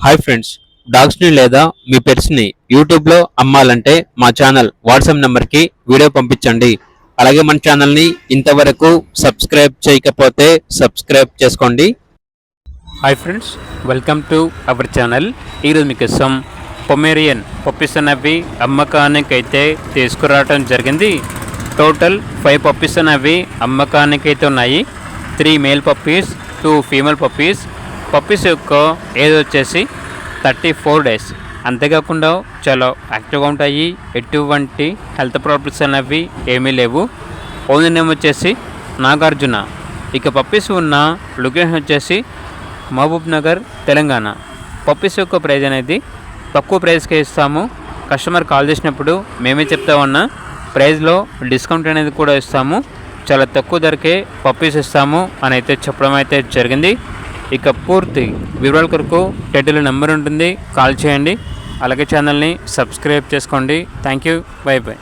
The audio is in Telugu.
హాయ్ ఫ్రెండ్స్, డాగ్స్ని లేదా మీ పెట్స్ని యూట్యూబ్లో అమ్మాలంటే మా ఛానల్ వాట్సాప్ నెంబర్కి వీడియో పంపించండి. అలాగే మన ఛానల్ని ఇంతవరకు సబ్స్క్రైబ్ చేయకపోతే సబ్స్క్రైబ్ చేసుకోండి. Hi friends, welcome to our channel. ఈరోజు మీకోసం పొమేరియన్ పప్పీస్ అనేవి అమ్మకానికైతే తీసుకురావడం జరిగింది. టోటల్ 5 పప్పీస్ అనేవి అమ్మకానికైతే ఉన్నాయి. 3 male puppies, 2 female puppies. Puppies యొక్క ఏజ్ వచ్చేసి 34 డేస్. అంతేకాకుండా చాలా యాక్టివ్గా ఉంటాయి. ఎటువంటి హెల్త్ ప్రాబ్లమ్స్ అనేవి ఏమీ లేవు. ఓనర్ నేమ్ వచ్చేసి నాగార్జున. ఇక పప్పీస్ ఉన్న లొకేషన్ వచ్చేసి మహబూబ్ నగర్, తెలంగాణ. పప్పీస్ యొక్క ప్రైజ్ అనేది తక్కువ ప్రైస్కే ఇస్తాము. కస్టమర్ కాల్ చేసినప్పుడు మేమే చెప్తా ఉన్నా ప్రైజ్లో డిస్కౌంట్ అనేది కూడా ఇస్తాము. చాలా తక్కువ ధరకే పప్పీస్ ఇస్తాము అని అయితే చెప్పడం అయితే జరిగింది. ఇక పూర్తి వివరాల కొరకు టైటిల్ నెంబర్ ఉంటుంది, కాల్ చేయండి. అలాగే ఛానల్ని సబ్స్క్రైబ్ చేసుకోండి. Thank you, by by.